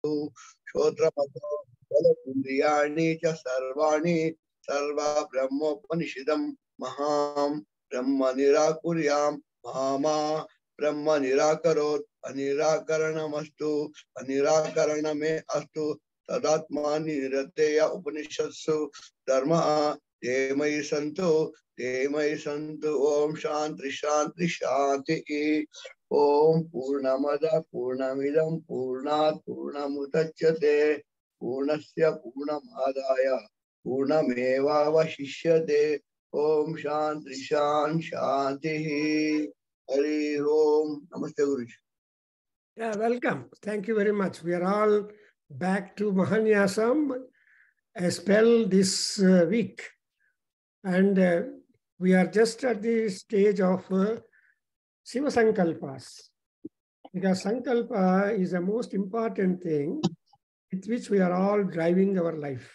Shotramato Balakundriyani cha Sarvani Sarva Brahmopanishidam Maham Brahma Nirakuryam Mahama Brahma Nirakarot Anirakaranamastu Anirakaraname Astu Tadatma Nirateya Upanishadsu Dharma Demai Santu Om Shanti Shanti Shanti Om Purnamada Purnamidam Purnat Purnamudachyate Purnasya Purnamadaya Purnameva Vashishyate Om Shanti Shanti Hari Om Namaste Guruji. Yeah, welcome. Thank you very much. We are all back to Mahanyasa, a spell this week. And we are just at the stage of Shiva Sankalpas. Because Sankalpa is the most important thing with which we are all driving our life.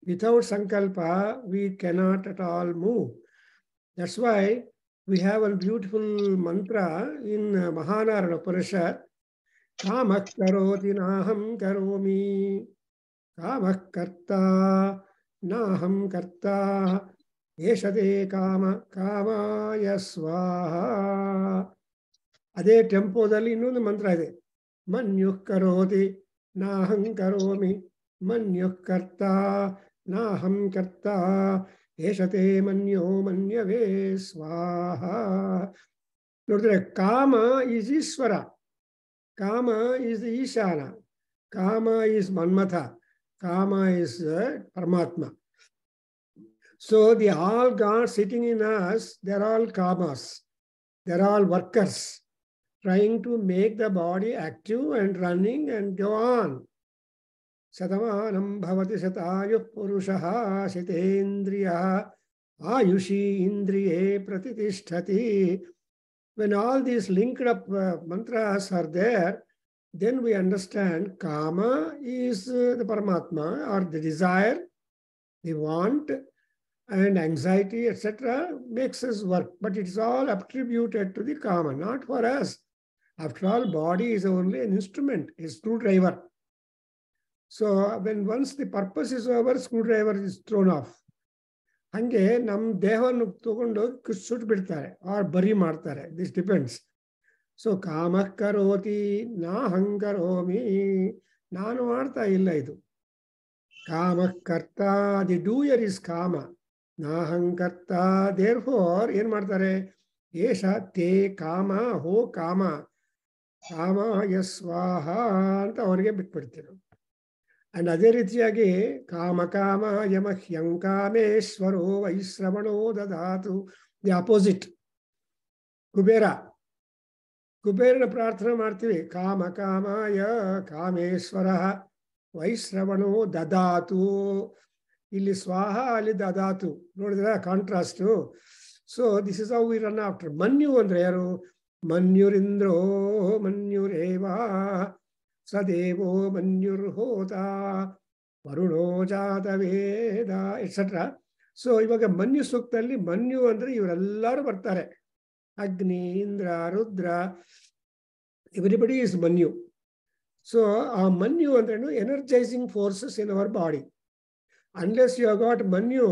Without Sankalpa, we cannot at all move. That's why we have a beautiful mantra in Mahanarana Upanishad. Kamak karoti naham karomi. Kamak karta naham karta. Yeshate kama kamaya swaha. ಅದೇ ಟೆಂಪೋದಲ್ಲಿ ಇನ್ನೊಂದು ಮಂತ್ರ ಇದೆ. ಮನ್ಯುಃ ಕರೋತಿ ನಾಹಂ ಕರೋಮಿ ಮನ್ಯುಃ ಕರ್ತ ನಾಹಂ ಕರ್ತ ಏಷತೆ ಮನ್ಯೋ ಮನ್ಯವೇ ಸ್ವಾಹ. ನೋಡಿದ್ರೆ ಕಾಮ ಈಸ್ ಈಶ್ವರ, ಕಾಮ ಈಸ್ ಈಶಾನ, ಕಾಮ ಈಸ್ ಮನ್ಮಥ, ಕಾಮ ಈಸ್ ಪರಮಾತ್ಮ. So the all god sitting in us, they are all ಕಾಮಸ್, they are all workers, trying to make the body active and running and go on. Satamanam bhavati satayuh purushaha sitendriyaha ayushi indriye pratitishthati. When all these linked up mantras are there, then we understand kama is the Paramatma, or the desire, the want, and anxiety, etc. makes us work. But it's all attributed to the kama, not for us. After all, body is only an instrument, a screwdriver. So when once the purpose is over, screwdriver is thrown off. Hange nam dehavannu tagondu suಟ್ಟು ಬಿಡ್ತಾರೆ or ಬರಿ ಮಾಡ್ತಾರೆ. This depends. So ಕಾಮಃ ಕರೋತಿ ನಾಹಂ ಕರೋಮಿ, ನಾನು ಮಾಡ್ತಾ ಇಲ್ಲ ಇದು. ಕಾಮಃ ಕರ್ತ, the doer is kama. ನಾಹಂ ಕರ್ತ, therefore ಏನು ಮಾಡ್ತಾರೆ? ಏಷ ತೇ ಕಾಮ ಹೋ ಕಾಮ ಕಾಮಾಯ ಸ್ವಾಹ ಅಂತ ಅವರಿಗೆ ಬಿಟ್ಬಿಡ್ತೀವಿ. ಅಂಡ್ ಅದೇ ರೀತಿಯಾಗಿ ಕಾಮ ಕಾಮ ಯಮಹ್ಯಂ ಕಾಮೇಶ್ವರೋ ವೈಶ್ರವಣೋ ದದಾತು, ದಿ ಅಪೋಸಿಟ್. ಕುಬೇರನ ಪ್ರಾರ್ಥನೆ ಮಾಡ್ತೀವಿ, ಕಾಮ ಕಾಮಾಯ ಕಾಮೇಶ್ವರ ವೈಶ್ರವಣೋ ದದಾತು. ಇಲ್ಲಿ ಸ್ವಾಹ, ಅಲ್ಲಿ ದದಾತು. ನೋಡಿದ್ರೆ contrast. So this is how we run after. ಮನ್ಯು ಅಂದ್ರೆ ಯಾರು? ಮನ್ಯುರಿಂದ್ರೋ ಮನ್ಯುರೇವಾ ಸದೇವೋ ಮನ್ಯುರ್ಹೋತ ವರುಣೋ ಜಾತವೇದ ಎಟ್ಸೆಟ್ರಾ. ಸೊ ಇವಾಗ ಮನ್ಯು ಸೂಕ್ತದಲ್ಲಿ ಮನ್ಯು ಅಂದ್ರೆ ಇವರೆಲ್ಲರೂ ಬರ್ತಾರೆ. ಅಗ್ನಿ, ಇಂದ್ರ, ರುದ್ರ, ಎವ್ರಿಬಡಿ ಇಸ್ ಮನ್ಯು. ಸೊ ಆ ಮನ್ಯು ಅಂದ್ರೇನು? Energizing forces in our body. Unless you have got Manyu,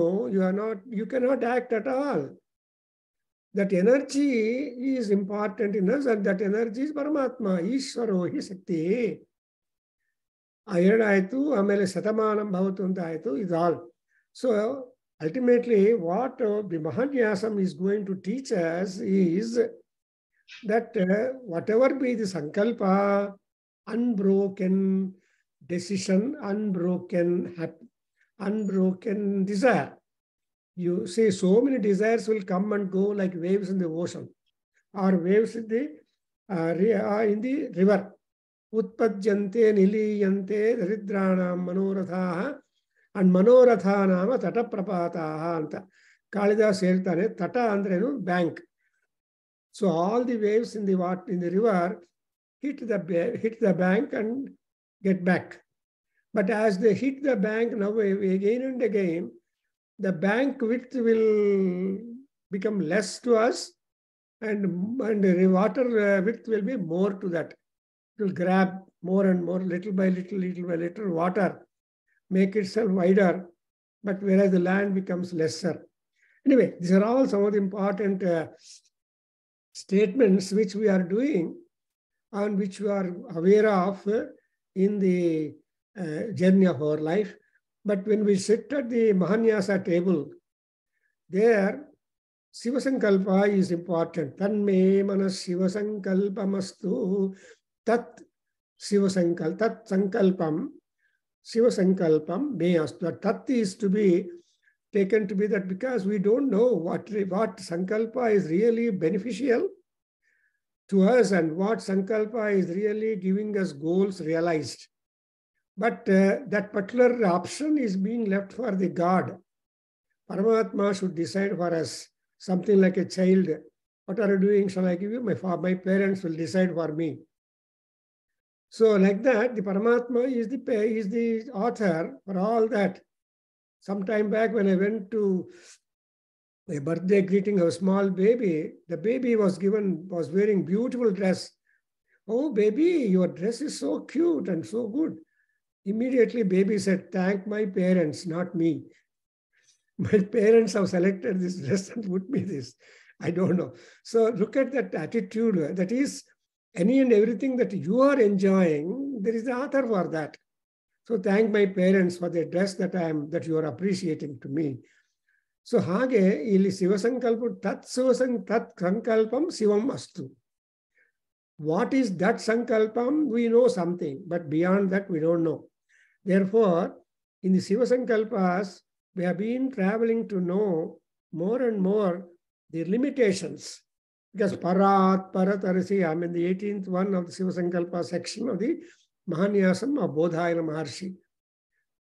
you cannot act at all. That energy is important in us, and that energy is Paramatma, Ishvaro, Hi Shakti. Ayadu, Amele Satamanam Bhavatu anta aitu, is all. So ultimately, what the Mahanyasam is going to teach us is that whatever be the Sankalpa, unbroken decision, unbroken desire. You see, so many desires will come and go like waves in the ocean, or waves in the river. Utpajyante niliyante daridranam manorathaha, and manorathanama tataprapataha anta. Kalidas ಹೇಳ್ತಾನೆ, ತಟ ಅಂದ್ರೇನು? Bank. So all the waves in the river hit the bank and get back. But as they hit the bank now again and again, the bank width will become less to us, and the water width will be more to that. It will grab more and more, little by little, water make itself wider, but whereas the land becomes lesser. Anyway, these are all some of the important statements which we are doing and which we are aware of in the journey of our life. But when we sit at the Mahanyasa table, there Shiva Sankalpa is important. Tanme manas Shiva Sankalpamastu tat Shiva Sankalpam, tat Sankalpam, Shiva Sankalpam me astu. Tat is to be taken to be that because we don't know what Sankalpa is really beneficial to us and what Sankalpa is really giving us goals realized. But that particular option is being left for the God. Paramatma should decide for us. Something like a child. What are you doing? Shall I give you? My parents will decide for me. So like that, the Paramatma is the author for all that. Some time back when I went to a birthday greeting of a small baby, the baby was wearing beautiful dress. Oh baby, your dress is so cute and so good. Immediately baby said, thank my parents, not me. My parents have selected this dress and put me this. I don't know. So look at that attitude. That is, any and everything that you are enjoying, there is the author for that. So thank my parents for the dress that you are appreciating to me. So hage ili Shiva Sankalpa tat Sankalpam Shivam Astu. What is that Sankalpam? We know something, but beyond that we don't know. Therefore, in the Shiva Sankalpas, we have been traveling to know more and more the limitations. Because Paratarasi, I'm in the 18th one of the Shiva Sankalpa section of the Mahanyasam of Bodhayana Maharshi.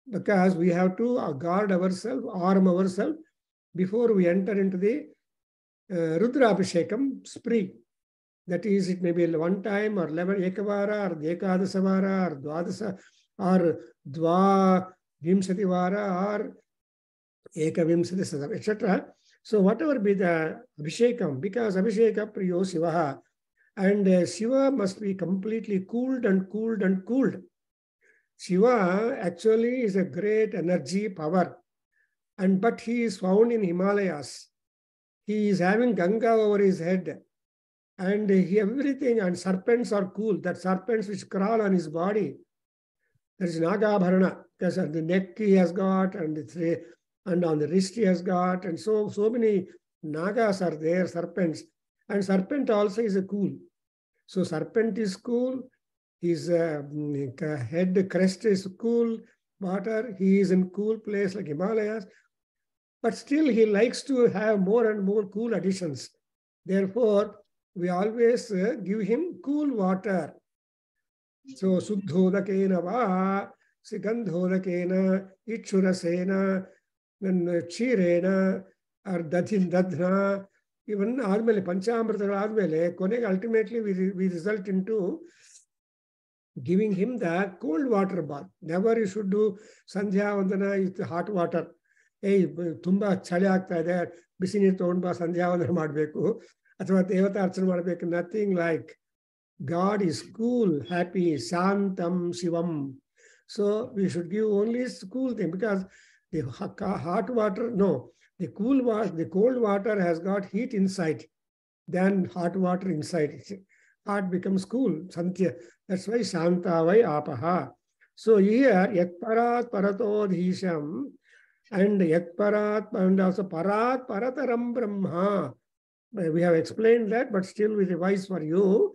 Because we have to guard ourselves, arm ourselves before we enter into the Rudrabhishekam spree. That is, it may be one time or 11 Ekavara or Dekadasavara or Dwadasa or Dvavimsativara or Ekavimsati Sadam, etc. So whatever be the Abhishekam, because Abhisheka Priyo Shivaha, and Shiva must be completely cooled and cooled and cooled. Shiva actually is a great energy power, but he is found in Himalayas. He is having Ganga over his head, and everything, and serpents are cool. That serpents which crawl on his body. There is Nagabharana, because on the neck he has got, and on the wrist he has got, and so many Nagas are there, serpents. And serpent also is a cool. So serpent is cool, his head crest is cool, water, he is in cool place like Himalayas. But still he likes to have more and more cool additions. Therefore, we always give him cool water. So Suddhodakena va, Sigandhodakena, Ichurasena, then Chirena, or Dadhna, even Admele, Panchamrita Admele, Koneg ultimately we result into giving him the cold water bath. Never you should do Sandhya Vandana with hot water. Hey, Tumba Chali Agta ide, Bisi Neeru Tagondu ba Sandhya Vandana ಮಾಡಬೇಕು ಅಥವಾ ದೇವತಾ ಅರ್ಚನೆ ಮಾಡಬೇಕು. Nothing like. God is cool, happy, Shantam, Shivam. So we should give only cool thing, because the hot water, no, the cold water has got heat inside than hot water inside. Hot becomes cool. Santya. That's why Shantavai Apaha. So here, Yatparat Paratodhisham and Yatparat and also Parat Parataram Brahma. We have explained that, but still we revise for you.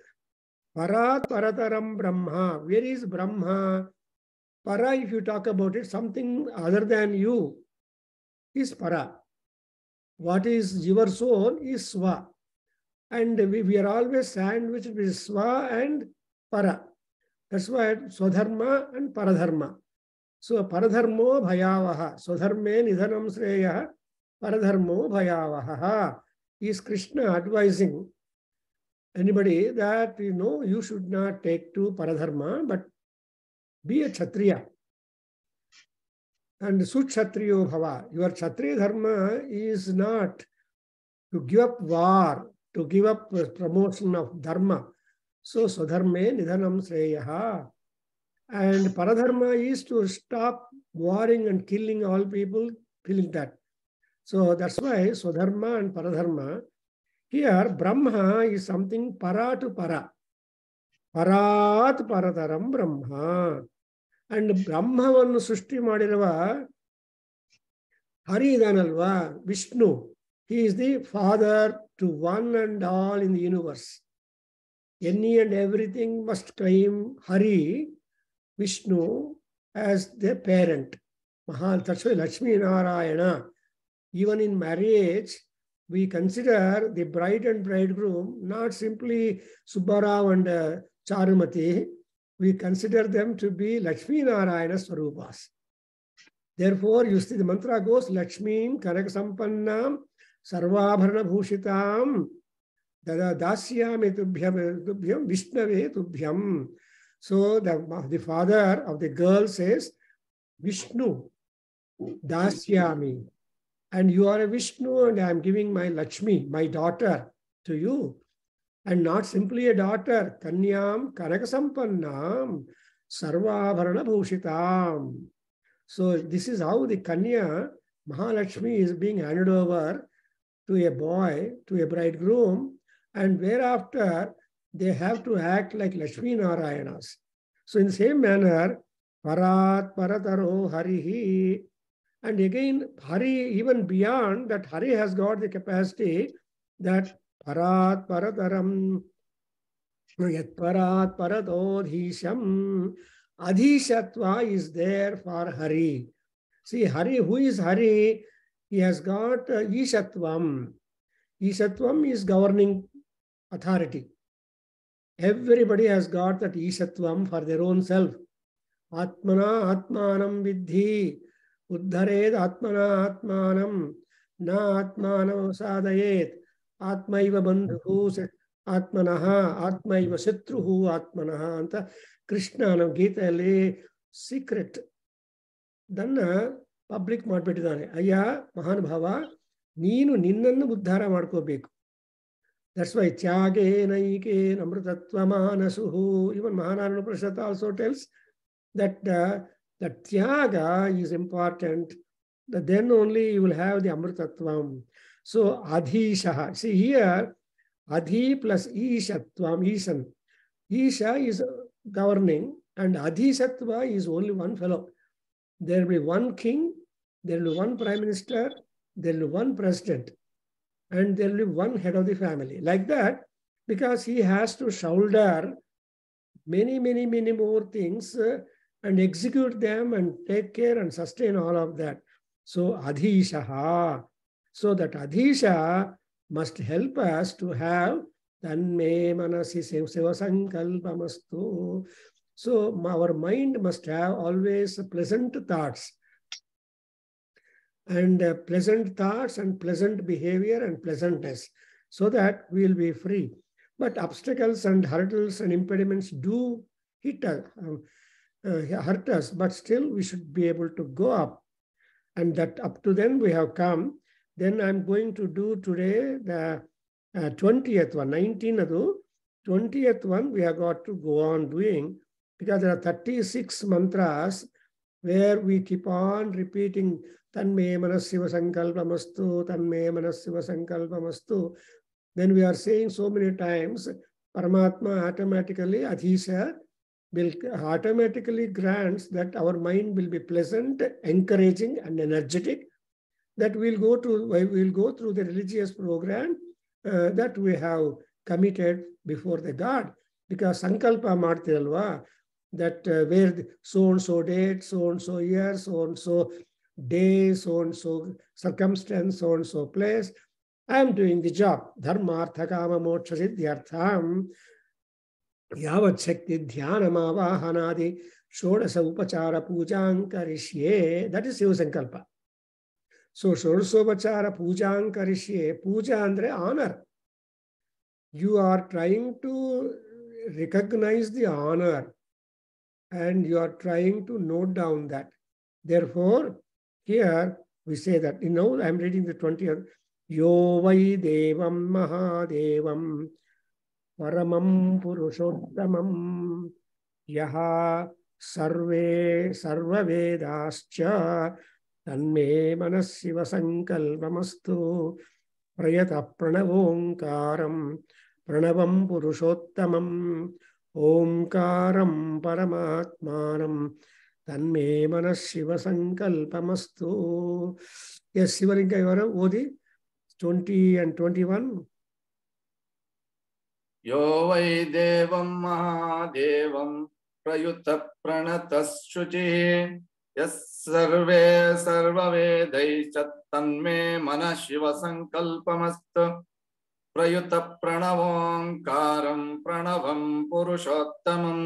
Parat Parataram Brahma. Where is Brahma? Para, if you talk about it, something other than you is Para. What is your soul is Swa. And we are always sandwiched with Swa and Para. That's why Swadharma and Paradharma. So Paradharmo Bhayavaha. Swadharme Nidhanam Sreya. Paradharmo Bhayavaha. Is Krishna advising anybody that, you should not take to Paradharma, but be a Kshatriya. And Sukshatriyo Bhava. Your Kshatriya Dharma is not to give up war, to give up promotion of Dharma. So Swadharme Nidhanam Sreyaha. And paradharma is to stop warring and killing all people, feeling that. So that's why Swadharma and Paradharma. Here, Brahma is something para to para. Parat Paradaram Brahma. And Brahmavannu Sushti Madiruva Hari Idanalva, Vishnu. He is the father to one and all in the universe. Any and everything must claim Hari, Vishnu, as their parent. That's why Lakshmi Narayana. Even in marriage, we consider the bride and bridegroom not simply Subbarao and Charumati. We consider them to be Lakshmi Narayana Swarupas. Therefore, you see the mantra goes Lakshmim Kanakasampannam Sarvabharana Bhushitam Dada Dasyami Tubhyam Vishnave Tubhyam. So the father of the girl says, Vishnu Dasyami. And you are a Vishnu and I am giving my Lakshmi, my daughter, to you. And not simply a daughter, Kanyam Kanakasampannam Sarvabharana Bhushitam. So this is how the Kanya, Mahalakshmi, is being handed over to a boy, to a bridegroom, and thereafter they have to act like Lakshmi Narayanas. So in the same manner, Parat Parataro Harihi. And again, Hari, even beyond that, Hari has got the capacity that Parat Parataram Yat Parat Paratodhisham Adhishatva is there for Hari. See, Hari, who is Hari? He has got Ishatvam. Ishatvam is governing authority. Everybody has got that Ishatvam for their own self. Atmana Atmanam Vidhi. Uddhared Atmana Atmanam. Na Atmanam Sadayet. Atmaiva Bandhu Atmanaha. Atmaiva Shatruhu Atmanaha. Anta Krishna nam Gita secret. Then public ಮಾಡ್ಬಿಟ್ಟಿದ್ದಾನೆ. ಅಯ್ಯ ಮಹಾನುಭಾವ ನೀನು ನಿನ್ನನ್ನು ಉದ್ಧಾರ ಮಾಡ್ಕೋಬೇಕು. That's why ತ್ಯಾಗೇನೈಕೇನ ಅಮೃತತ್ವಮಾನಸುಃ. Even Mahanarana Prasad also tells that that tyaga is important. That then only you will have the amritatvam. So adhishaha. See here, adhi plus ishatvam, ishan. Isha is governing and adhisatva is only one fellow. There will be one king, there will be one prime minister, there will be one president, and there will be one head of the family. Like that, because he has to shoulder many more things and execute them and take care and sustain all of that. So adhishaha. So that adhisha must help us to have tanme manasi seva sankalpamastu. So our mind must have always pleasant thoughts. And pleasant thoughts and pleasant behavior and pleasantness, so that we will be free. But obstacles and hurdles and impediments do hurt us, but still we should be able to go up. And that up to then we have come. Then I'm going to do today the 20th one, 19th, 20th one we have got to go on doing, because there are 36 mantras where we keep on repeating Tanme Manasiva Sankalpamastu, Tanme Manasiva Sankalpamastu. Then we are saying so many times, Paramatma automatically, Adhisha, will automatically grants that our mind will be pleasant, encouraging, and energetic. That we'll go through the religious program that we have committed before the God. Because Sankalpa Martiralva, that where so and so date, so and so year, so and so day, so and so circumstance, so and so place, I am doing the job. Dharma, artha, kama, moksha, siddhyartham, yavat shakti, dhyana, mavahanadi, shodasa upachara, pujang karishye. That is Shiva Sankalpa. So shodasopachara, pujang karishye. Puja andre honor. You are trying to recognize the honor and you are trying to note down that. Therefore, here we say that, I'm reading the 20th. Yo vai devam mahadevam paramam purushottamam yaha sarve sarva vedascha tanme manasiva sankalpamastu prayata pranavomkaram pranavam purushottamam omkaram paramatmanam tanme manasiva sankalpamastu. Yes, Sivalinga, you are Odi 20 and 21. Yo vai devam mahadevam prayuta pranatashuchi yas sarve sarva vedai chattanme mana shiva sankalpamastu prayuta pranavomkaram pranavam purushottamam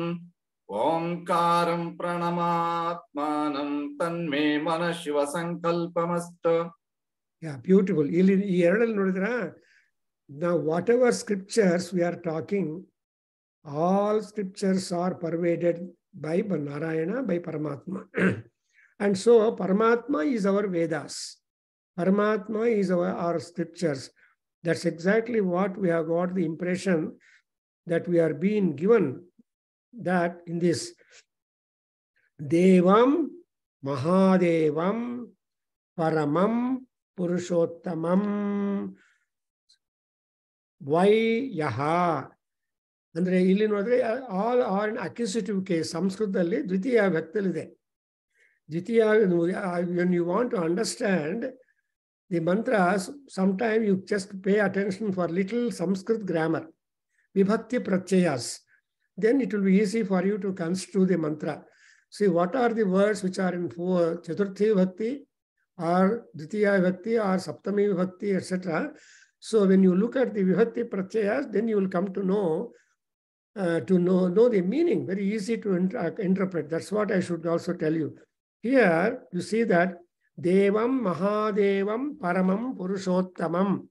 omkaram pranamatmanam tanme mana shiva sankalpamastu. Yeah, beautiful. Now, whatever scriptures we are talking, all scriptures are pervaded by Narayana, by Paramatma. And so, Paramatma is our Vedas. Paramatma is our scriptures. That's exactly what we have got the impression that we are being given, that in this Devam, Mahadevam, Paramam, Purushottamam, Why Yaha. Andre ಇಲ್ಲಿ ನೋಡಿದ್ರೆ all are in accusative case. ಸಂಸ್ಕೃತದಲ್ಲಿ ದ್ವಿತೀಯ ವ್ಯಕ್ತಿಯಲ್ಲಿದೆ. ದ್ವಿತೀಯ, when you want to understand the mantras, sometimes you just pay attention for little Sanskrit grammar, vibhakti pratyayas. Then it will be easy for you to construe the mantra. See, what are the words which are in Chaturthi Vibhakti or Dvitiya Vibhakti or Saptami Vibhakti, etc. So when you look at the vibhakti pratyayas, then you will come to know the meaning. Very easy to interpret. That's what I should also tell you. Here you see that Devam, Mahadevam, Paramam, Purushottamam.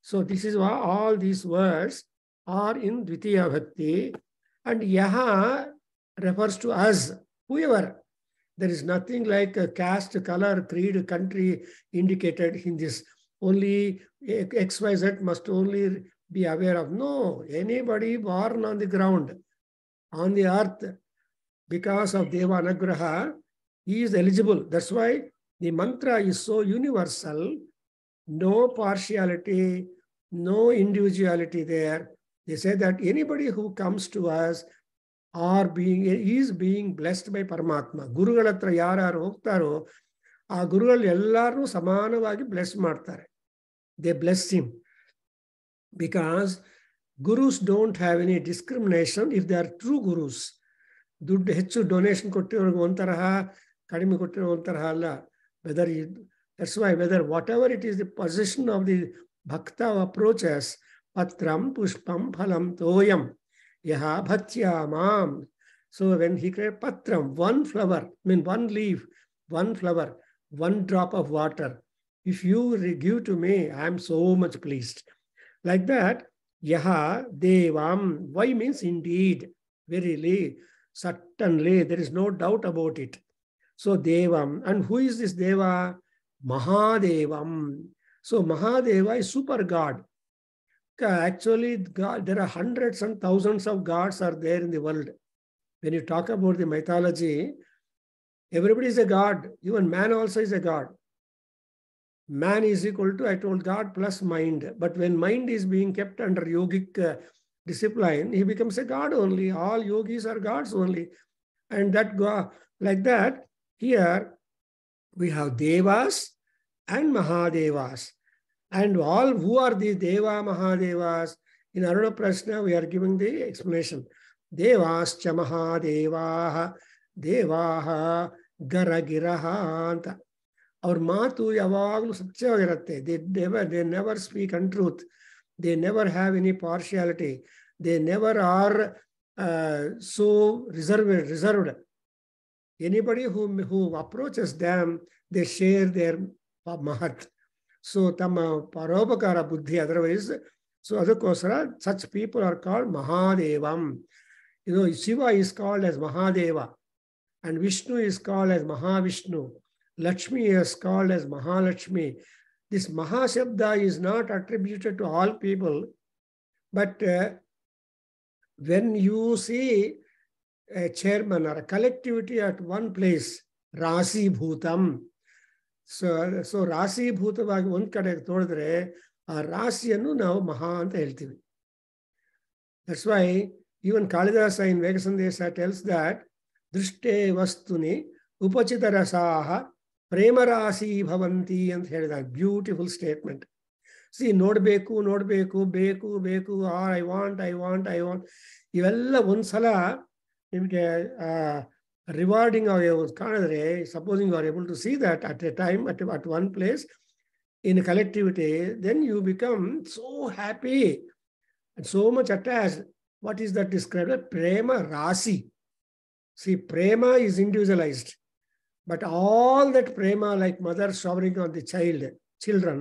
So this is why all these words are in Dvitiya Bhakti. And Yaha refers to us, whoever. There is nothing like a caste, color, creed, country indicated in this. Only XYZ must only be aware of. No, anybody born on the ground, on the earth, because of Deva Anagraha, he is eligible. That's why the mantra is so universal, no partiality, no individuality there. They say that anybody who comes to us is being blessed by Paramatma. Gurugalatra yaru hogtaro, ಆ ಗುರುಗಳು ಎಲ್ಲರೂ ಸಮಾನವಾಗಿ bless ಮಾಡ್ತಾರೆ. They bless him. Because gurus don't have any discrimination if they are true gurus. ದುಡ್ಡು ಹೆಚ್ಚು donation ಕೊಟ್ಟಿರೋರ್ಗೆ ಒಂಥರಹ, ಕಡಿಮೆ ಕೊಟ್ಟಿರೋ ಒಂಥರಹ ಅಲ್ಲ. That's why whether whatever it is the position of the bhakta approaches, patram, pushpam, phalam, toyam, yaha bhatya mam. So when he created patram, one flower, one leaf, one flower, one drop of water. If you give to me, I am so much pleased. Like that, yaha devam, why means indeed, verily, certainly, there is no doubt about it. So devam, and who is this deva? Mahadevam. So Mahadeva is super god. Actually, God, there are hundreds and thousands of gods are there in the world. When you talk about the mythology, everybody is a god. Even man also is a god. Man is equal to, I told, God plus mind. But when mind is being kept under yogic discipline, he becomes a god only. All yogis are gods only. And that like that, here we have devas and mahadevas. And all who are the deva mahadevas? In Aruna Prashna, we are giving the explanation. Devascha mahadevaha devaha garagiraha anta. Our ಮಾತು ಯಾವಾಗಲೂ ಸತ್ಯವಾಗಿರುತ್ತೆ. They never speak untruth. They never have any partiality. They never are so reserved. Anybody who approaches them, they share their mahat. So tama parobakara buddhi, otherwise. So adakosara, such people are called Mahadevam. Shiva is called as Mahadeva, and Vishnu is called as Mahavishnu. Lakshmi is called as Mahalakshmi. This Mahashabda is not attributed to all people, but when you see a chairman or a collectivity at one place, Rasi Bhutam. So Rasi Bhutavagi one kade nodidre aa Rasiyannu ನಾವು ಮಹಾ ಅಂತ ಹೇಳ್ತೀವಿ. That's why even Kalidasa in Vegasandesa tells that Drishte Vastuni Upachita Rasaha Premarasi Bhavanti and that beautiful statement. See, ನೋಡಬೇಕು ಬೇಕು or I want ಇವೆಲ್ಲ ಒಂದ್ಸಲ ನಿಮಗೆ rewarding ಕಾಣಿದ್ರೆ, supposing you are able to see that at a time at one place in a collectivity, then you become so happy and so much attached. What is that described as prema rasi? See, prema is individualized, but all that prema, like mother showering on the children,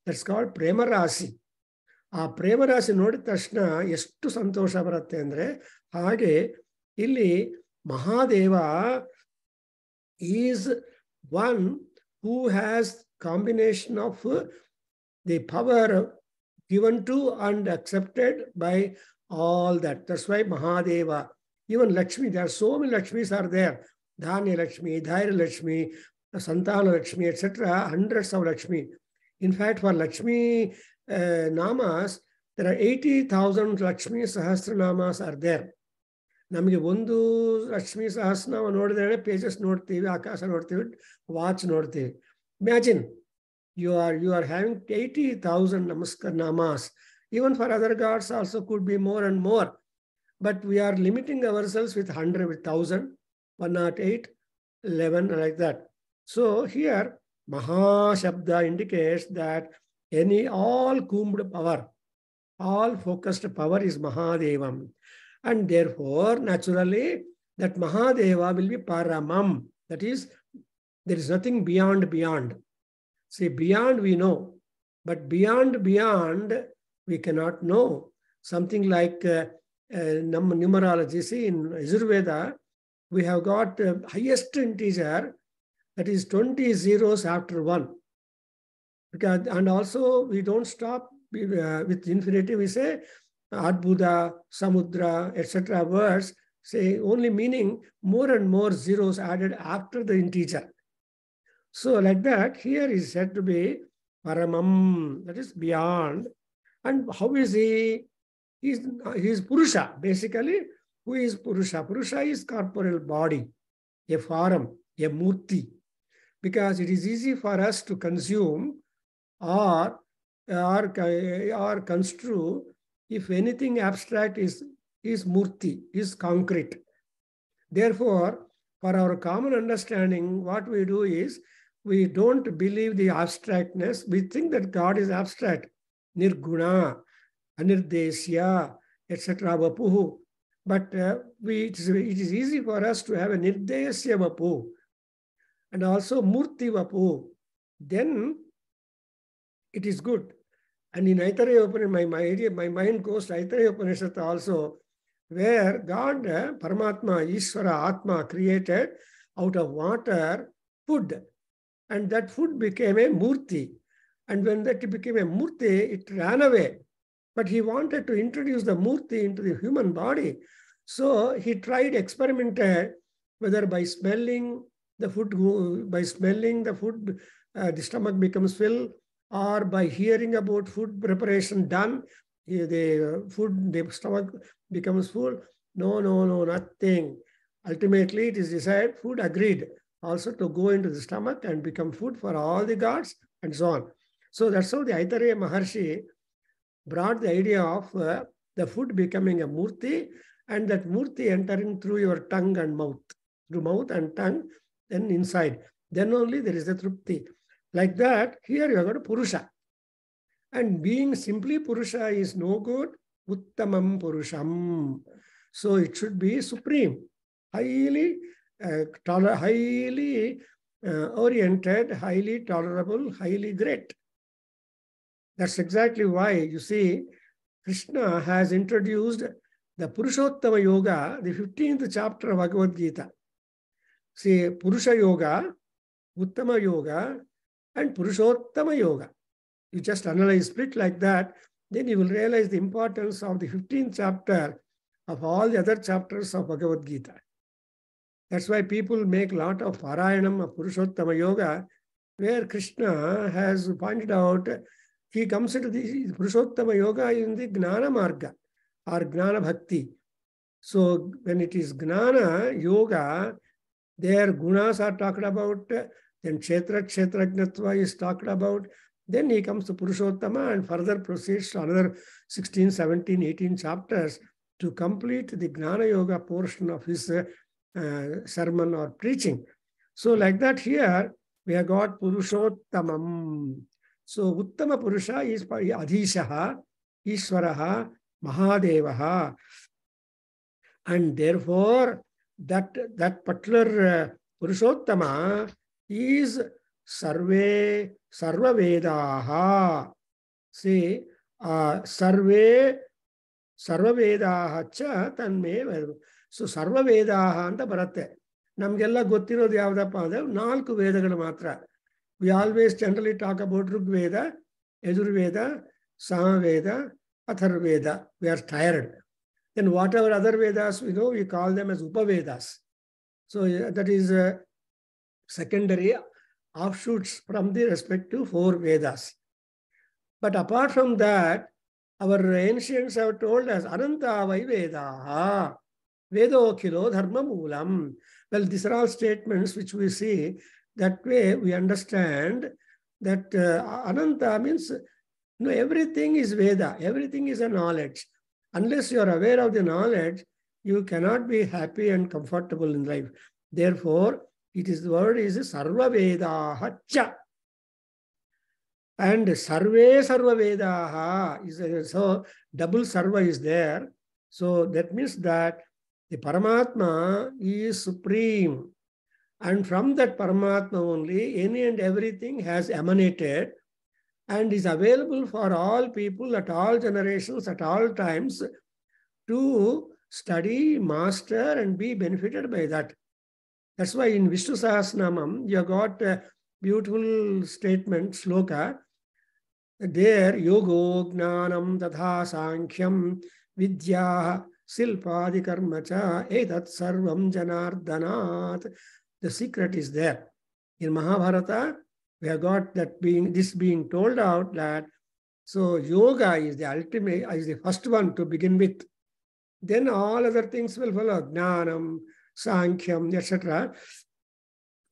that's called prema rasi. ಆ ಪ್ರೇಮ ರಾಶಿ ನೋಡಿದ ತಕ್ಷಣ ಎಷ್ಟು ಸಂತೋಷ ಬರುತ್ತೆ ಅಂದ್ರೆ, ಹಾಗೆ ಇಲ್ಲಿ Mahadeva is one who has combination of the power given to and accepted by all that. That's why Mahadeva, even Lakshmi, there are so many Lakshmis are there. Dhanya Lakshmi, Dhairya Lakshmi, Santana Lakshmi, etc. Hundreds of Lakshmi. In fact, for Lakshmi namas, there are 80,000 Lakshmi Sahasranamas are there. ನಮಗೆ ಒಂದು ಲಕ್ಷ್ಮೀ ಸಹಸ್ರನಾಮ ನೋಡಿದ್ರೆ pages ನೋಡ್ತೀವಿ, ಆಕಾಶ ನೋಡ್ತೀವಿ, watch ನೋಡ್ತೀವಿ. Imagine you are having 80,000 namaskar namas. Even for other gods also could be more and more, but we are limiting ourselves with 100, with 1,000, 108, 11, like that. So here Maha Shabda indicates that all combed power, all focused power is Mahadevam. And therefore, naturally, that Mahadeva will be Paramam. That is, there is nothing beyond. See, beyond we know, but beyond, we cannot know. Something like numerology. See, in Ayurveda, we have got highest integer, that is 20 zeros after 1. Because, and also, we don't stop with infinitive, we say, Adbhuda, Samudra, etc. words say only meaning more and more zeros added after the integer. So like that, here is said to be Paramam, that is beyond. And how is he? He is Purusha. Basically, who is Purusha? Purusha is corporeal body, a form, a murti. Because it is easy for us to consume or construe if anything abstract is murti, is concrete. Therefore, for our common understanding, what we do is, we don't believe the abstractness. We think that God is abstract. Nirguna, Anirdesya, etc. Vapuhu. But it is easy for us to have a Nirdesya Vapu and also Murti Vapu. Then it is good. And in Aitareya Upanishad, my mind goes to Aitareya Upanishad also, where God, Paramatma, Ishvara, Atma created out of water food. And that food became a murti. And when that became a murti, it ran away. But he wanted to introduce the murti into the human body. So he experimented, whether by smelling the food, the stomach becomes filled, or by hearing about food preparation done, the stomach becomes full. No, nothing. Ultimately, it is decided, food agreed also to go into the stomach and become food for all the gods and so on. So that's how the Aitareya Maharshi brought the idea of the food becoming a murti, and that murti entering through your tongue and mouth, through mouth and tongue, then inside. Then only there is a trupti. Like that, here you have got a Purusha. And being simply Purusha is no good. Uttamam Purusham. So it should be supreme, highly oriented, highly tolerable, highly great. That's exactly why, you see, Krishna has introduced the Purushottama Yoga, the 15th chapter of Bhagavad Gita. See, Purusha Yoga, Uttama Yoga, and Purushottama Yoga. You just analyze split like that, then you will realize the importance of the 15th chapter of all the other chapters of Bhagavad Gita. That's why people make a lot of Parayanam of Purushottama Yoga, where Krishna has pointed out, he comes into the Purushottama Yoga in the Gnana Marga or Gnana Bhakti. So when it is Gnana Yoga, their gunas are talked about, then Kshetragnatva is talked about, then he comes to Purushottama and further proceeds to another 16, 17, 18 chapters to complete the Gnana Yoga portion of his sermon or preaching. So like that here, we have got Purushottamam. So Uttama Purusha is Adhishaha, Ishwaraha, Mahadevaha. And therefore, that particular Purushottama is Sarva Vedaha. See, Sarva Vedaha cha tanme. So Sarva Vedaha anta baratte. Namgella gottirodu yavadappa andre 4 ವೇದಗಳು ಮಾತ್ರ. We always generally talk about Rig Veda, Yajurveda, Samaveda, Atharveda. We are tired. Then whatever other Vedas we know, we call them as Upavedas. So that is secondary offshoots from the respective 4 Vedas. But apart from that, our ancients have told us, Ananta Vai Vedaha, Vedo Kilo Dharma Moolam. Well, these are all statements which we see. That way we understand that Ananta means everything is Veda, everything is a knowledge. Unless you are aware of the knowledge, you cannot be happy and comfortable in life. Therefore, the word is Sarva Vedaha cha. And Sarve Sarva Vedaha is so double Sarva is there. So that means that the Paramatma is supreme. And from that Paramatma only, any and everything has emanated and is available for all people at all generations, at all times, to study, master, and be benefited by that. That's why in Vishnu Sahasranamam, you have got a beautiful statement, sloka. There, yogo gnanam tatha sankhyam vidya silpadi karmacha etat sarvam janardanat. The secret is there. In Mahabharata, we have got that this being told out that so yoga is the ultimate, is the first one to begin with. Then all other things will follow. Gnanam, Sankhyam, etc.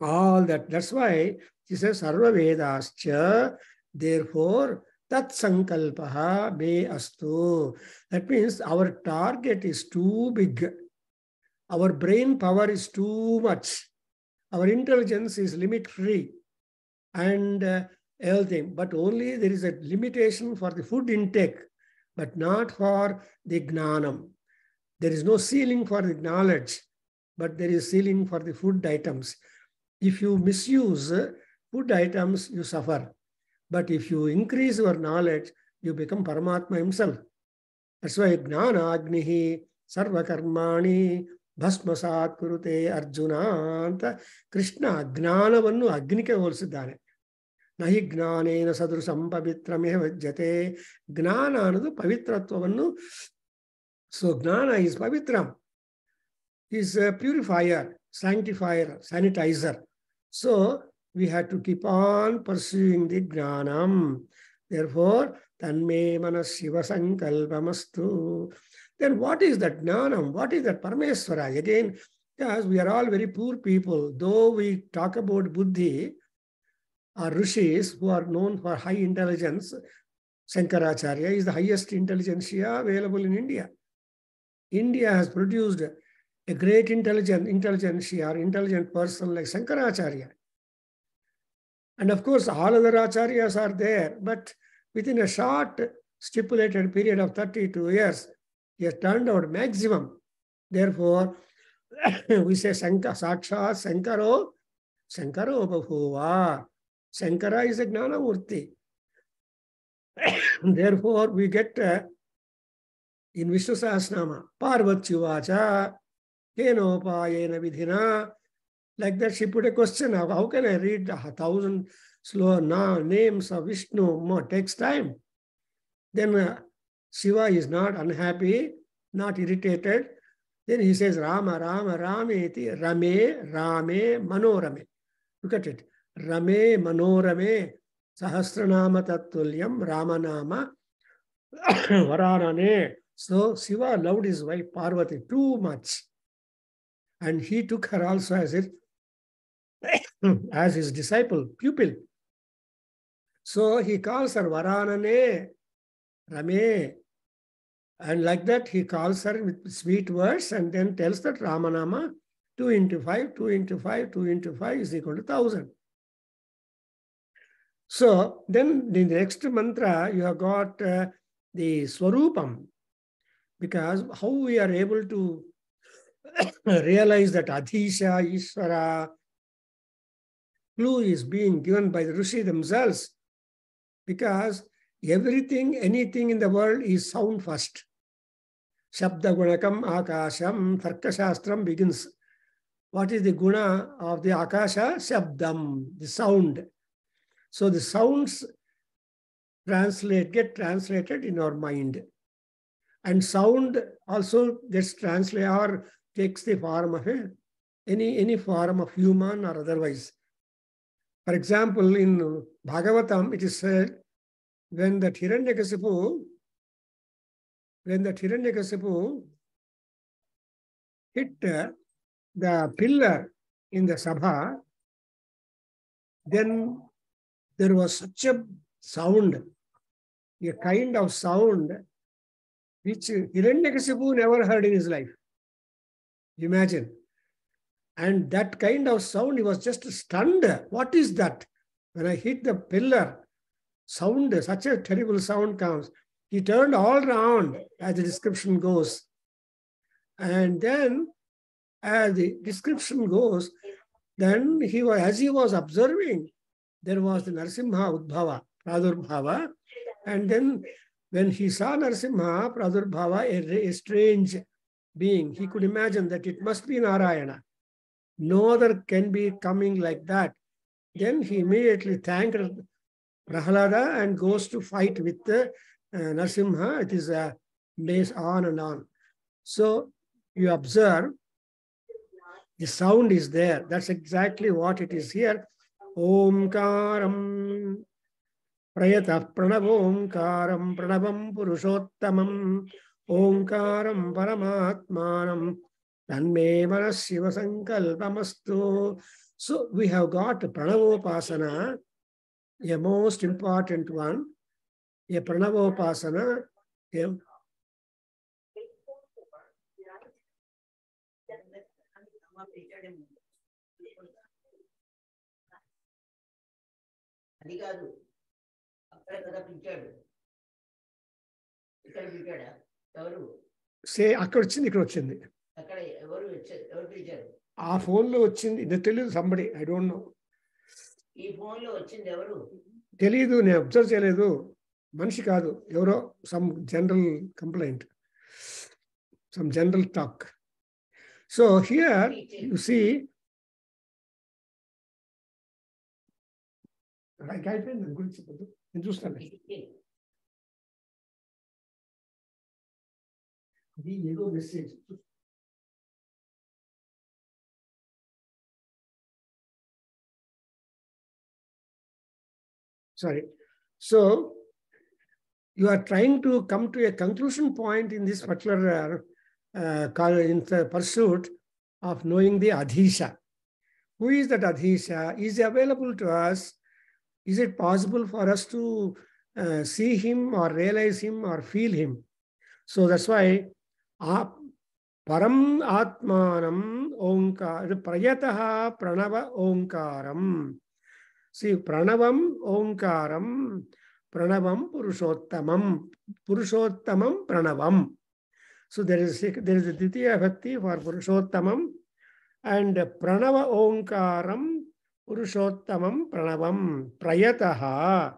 All that. That's why he says Sarva Vedascha. Therefore, Tat Sankalpaha Me Astu. That means our target is too big. Our brain power is too much. Our intelligence is limit-free. And everything. But only there is a limitation for the food intake, but not for the gnanam. There is no ceiling for the knowledge, but there is ceiling for the food items. If you misuse food items, you suffer. But if you increase your knowledge, you become Paramatma himself. That's why Gnana Agnihi Sarva Karmani Bhasmasat Kurute Arjuna. Krishna Gnanavannu Agnike holsidane. Nahi Gnanena Sadrusam Pavitrameh Vajjate. Gnana anadu Pavitratvavannu. So Gnana is Pavitram. He is a purifier, sanctifier, sanitizer. So we have to keep on pursuing the Gnanam. Therefore, Tanme Manas Shiva Sankalpamastu. Then what is that Gnanam? What is that Parameswara? Again, yes, we are all very poor people. Though we talk about Buddhi, our rishis who are known for high intelligence, Shankaracharya is the highest intelligentsia available in India. India has produced a great intelligentsia or intelligent person like Shankaracharya. And of course, all other acharyas are there, but within a short stipulated period of 32 years, he has turned out maximum. Therefore, we say Sakshat Shankaro Bhahuva. Shankara is a Gnana Murti. Therefore, we get in Vishnu Sahasranama, Parvatyuvacha, Kenopayena Vidhina. Like that, she put a question of how can I read 1,000 slow names of Vishnu? More takes time. Then Shiva is not unhappy, not irritated. Then he says, Rama, Rama, Rameti, Rame, Rame, Manorame. Look at it. Rame, Manorame, Sahasranama Tattulyam, Ramanama, Varanane. So Shiva loved his wife Parvati too much. And he took her also as his disciple, pupil. So he calls her Varanane, Rame. And like that, he calls her with sweet words and then tells that Ramanama, 2 into 5, 2 into 5, 2 into 5 is equal to 1,000. So then in the next mantra, you have got the Swarupam. Because how we are able to realize that Adhisha, Ishvara, clue is being given by the Rishi themselves. Because everything, anything in the world is sound first. Shabda Gunakam Akasham, Tarkashastram begins. What is the guna of the Akasha? Shabdam, the sound. So the sounds get translated in our mind. And sound also gets translated or takes the form of any form of human or otherwise. For example, in Bhagavatam, it is said, when the Hiranyakasipu hit the pillar in the Sabha, then there was such a sound, a kind of sound which Hiranyakasipu never heard in his life. Imagine. And that kind of sound, he was just stunned. What is that? When I hit the pillar, sound, such a terrible sound comes. He turned all around, as the description goes. And then, as the description goes, then as he was observing, there was the Narasimha Udbhava, Pradurbhava. And then when he saw Narasimha, Pradurbhava, a strange being, he could imagine that it must be Narayana. No other can be coming like that. Then he immediately thanked Prahalada and goes to fight with Narasimha. It is based on and on. So you observe, the sound is there. That's exactly what it is here. Omkaram Prayatah Pranavomkaram Pranavam Purushottamam Omkaram Paramatmanam Tanme Manas Shiva Sankalpamastu. So we have got Pranavopasana, a most important one. A Pranavopasana. Say, అక్కడ వచ్చింది, ఇక్కడ వచ్చింది. ఆ phone లో వచ్చింది, ఇది తెలియదు. Somebody, I don't know. ఈ ఫోన్ లో వచ్చింది ఎవరు తెలియదు, నేను అబ్జర్వ్ చేయలేదు. మనిషి కాదు, ఎవరో some general complaint, some general talk. So here you see, అయిపోయింది దాని గురించి నేను చూస్తాను. అది ఏదో message. Sorry. So you are trying to come to a conclusion point in this particular in the pursuit of knowing the Adhisha. Who is that Adhisha? Is he available to us? Is it possible for us to see him or realize him or feel him? So that's why Param Atmanam Omkar Prayataha Pranava Omkaram. See, Pranavam Omkaram, Pranavam Purushottamam, Purushottamam Pranavam. So there is a Ditiya Bhakti for Purushottamam, and Pranava Omkaram, Purushottamam Pranavam, Prayataha,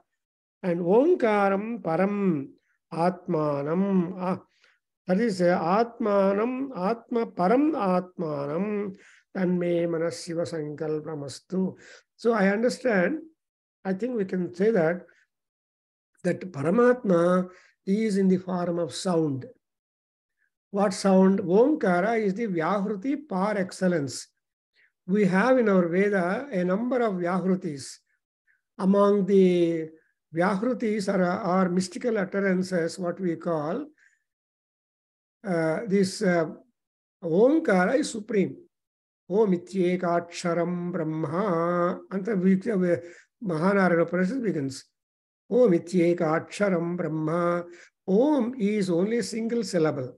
and Omkaram Param Atmanam. That is Atmanam, Atma Param Atmanam, Tanme Manas Shiva Sankalpamastu. So I understand, I think we can say that Paramatma is in the form of sound. What sound? Omkara is the Vyahruti par excellence. We have in our Veda a number of Vyahrutis. Among the Vyahrutis are mystical utterances, what we call. This Omkara is supreme. Om Ityekaksharam Brahma. Anta Mahanarana Upanishad begins. Om Ityekaksharam Brahma. Om is only a single syllable.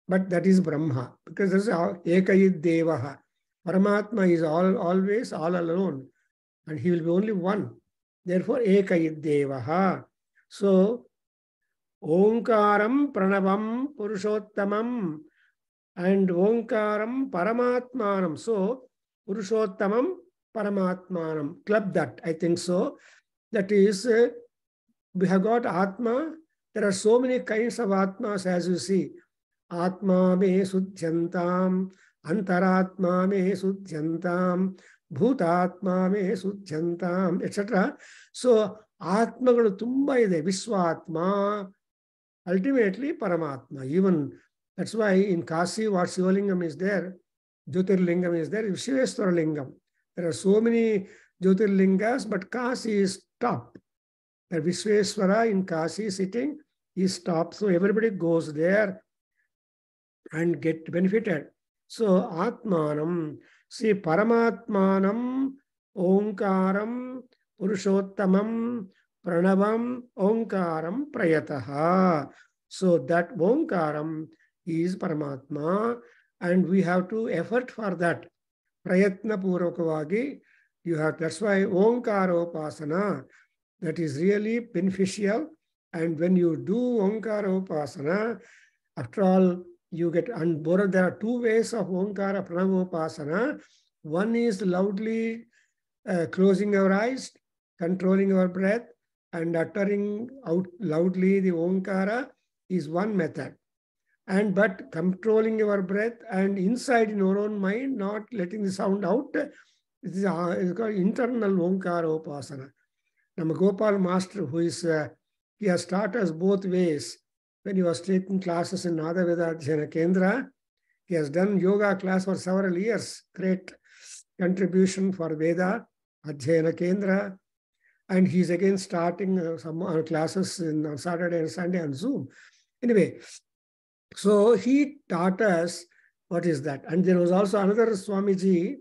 But that is Brahma. Because this is Ekayid Devaha. Paramatma is always all alone. And he will be only one. Therefore, Ekayid Devaha. So, Omkaram Pranavam Purushottamam and Omkaram Paramatmanam. So, Purushottamam Paramatmanam. Club that, I think so. That is, we have got Atma. There are so many kinds of Atmas as you see. Atma me sudhyantam, Antaratma me sudhyantam, Bhutatma me sudhyantam, etc. So, Atmagalu tumba ide, Viswatma, ultimately Paramatma. Even that's why in Kasi, what Sivalingam is there, Jyotirlingam is there, Shiveswara Lingam. There are so many Jyotirlingas, but Kasi is top. The Vishweswara in Kasi sitting is top. So everybody goes there and get benefited. So Atmanam, see Paramatmanam, Omkaram, Purushottamam, Pranavam, Omkaram, Prayataha. So that Omkaram is Paramatma, and we have to effort for that. Prayatna Purvakavagi, you have, that's why Omkaropasana, that is really beneficial. And when you do Omkaropasana, after all, you get, and there are two ways of Omkara Pranavopasana. One is loudly closing our eyes, controlling our breath, and uttering out loudly the Omkara is one method. But controlling your breath and inside in your own mind, not letting the sound out, it is called internal Omkaropasana. Nama Gopal Master, who is, he has taught us both ways. When he was taking classes in Veda Adhyayana Kendra, he has done yoga class for several years. Great contribution for Veda Adhyayana Kendra. And he's again starting some classes on Saturday and Sunday on Zoom. Anyway, so he taught us what is that. And there was also another Swamiji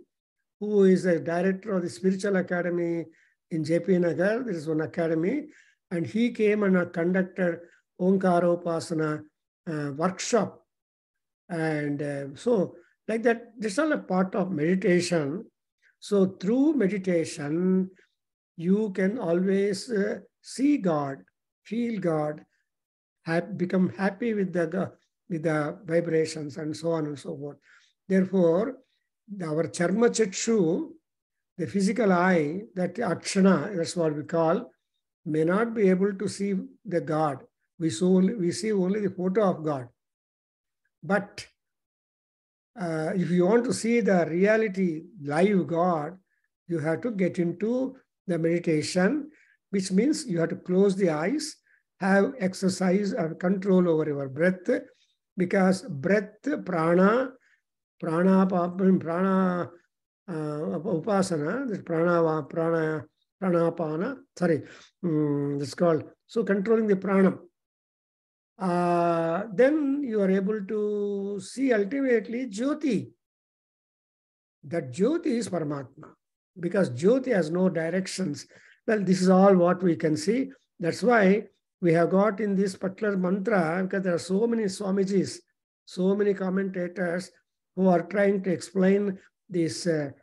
who is a director of the Spiritual Academy in JP Nagar. There is one academy. And he came and conducted Omkaropasana workshop. And so like that, this is all a part of meditation. So through meditation, you can always see God, feel God, become happy with the vibrations and so on and so forth. Therefore, our charma chakshu, the physical eye, that akshana, that's what we call, may not be able to see the God. We see only the photo of God. But if you want to see the reality, live God, you have to get into the meditation, which means you have to close the eyes, have exercise or control over your breath, because breath, prana upasana, this pranapana, it's called. So controlling the pranam. Then you are able to see ultimately Jyoti. That Jyoti is Paramatma. Because Jyoti has no directions. Well, this is all what we can see. That's why we have got in this particular mantra, because there are so many Swamijis, so many commentators who are trying to explain this Shiva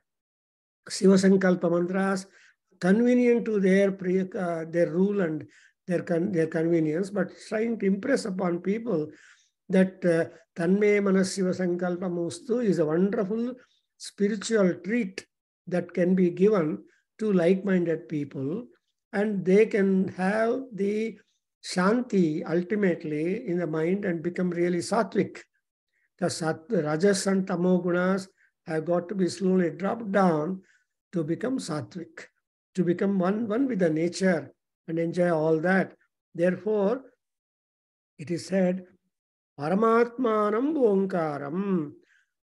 Sankalpa mantras, convenient to their rule and their convenience, but trying to impress upon people that Tanme Manas Shiva Sankalpa Mustu is a wonderful spiritual treat that can be given to like-minded people, and they can have the Shanti ultimately in the mind and become really sattvic. The Rajas and Tamo gunas have got to be slowly dropped down to become sattvic, to become one with the nature and enjoy all that. Therefore, it is said, Paramatmanam Omkaram.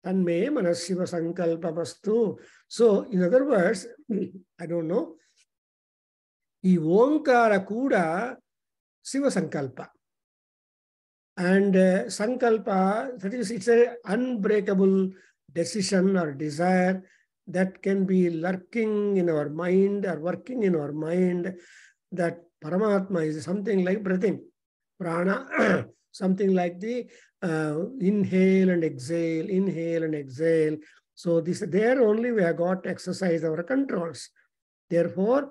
Tanme Manasiva Sankalpamastu. So, in other words, I don't know, ಈ ಓಂಕಾರ ಕೂಡ ಶಿವ ಸಂಕಲ್ಪ. And sankalpa, that is, it's an unbreakable decision or desire that can be lurking in our mind or working in our mind, that Paramatma is something like breathing, prana, something like the inhale and exhale, inhale and exhale. So this there only we have got to exercise our controls. Therefore,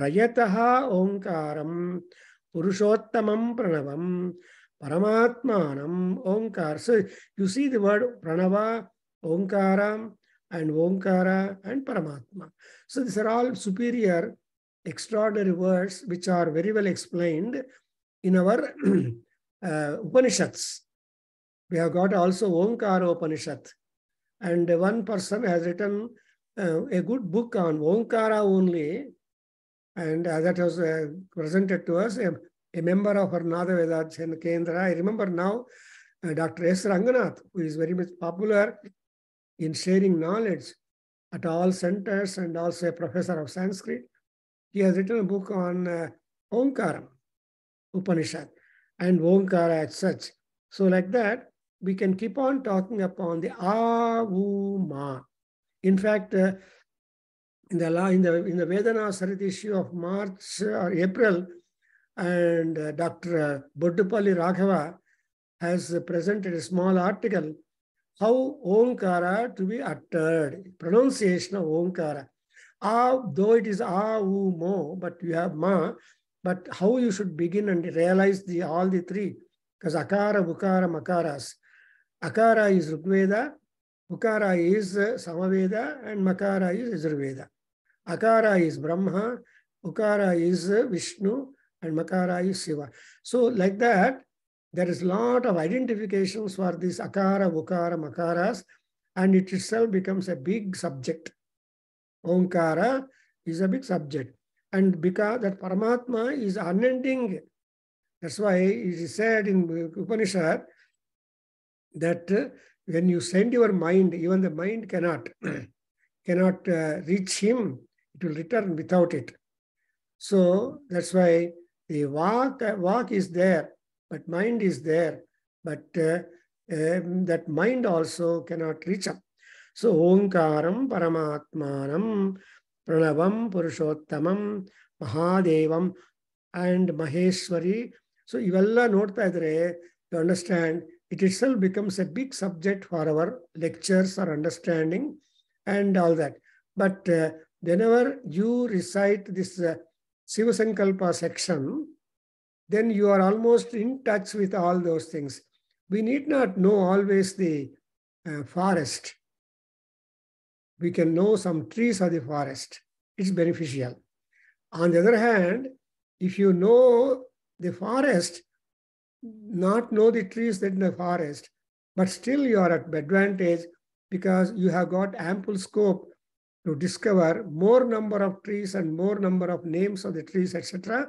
Prayataha Omkaram Purushottamam Pranavam Paramatmanam Omkar. So you see the word Pranava, Omkaram, and Omkara and Paramatma. So these are all superior, extraordinary words which are very well explained in our Upanishads. We have got also Omkara Upanishad. And one person has written a good book on Omkara only. And that was presented to us, a member of our Veda Kendra. I remember now Dr. S. Ranganath, who is very much popular in sharing knowledge at all centers and also a professor of Sanskrit. He has written a book on Omkara Upanishad and Omkara as such. So like that, we can keep on talking upon the A-U-Ma. In fact, in the Vedana Sarit issue of March or April, and Dr. Boddupalli Raghava has presented a small article, how Omkara to be uttered, pronunciation of Omkara. Though it is A-U-Mo, but you have Ma, but how you should begin and realize all the three, because Akara, Bukara, Makaras. Akara is Rigveda, Bukara is Samaveda, and Makara is Yajurveda. Akara is Brahma, Ukara is Vishnu, and Makara is Shiva. So like that, there is a lot of identifications for these Akara, Ukara, Makaras, and it itself becomes a big subject. Omkara is a big subject. And because that Paramatma is unending, that's why it is said in Upanishad that when you send your mind, even the mind cannot reach him, it will return without it. So that's why the walk is there, but mind is there, but that mind also cannot reach up. So Omkaram Paramatmanam Pranavam Purushottamam Mahadevam and Maheshwari. So ivella nota idre, you understand, it itself becomes a big subject for our lectures or understanding and all that. But whenever you recite this Shiva Sankalpa section, then you are almost in touch with all those things. We need not know always the forest. We can know some trees of the forest. It's beneficial. On the other hand, if you know the forest, not know the trees in the forest, but still you are at advantage because you have got ample scope to discover more number of trees and more number of names of the trees, etc.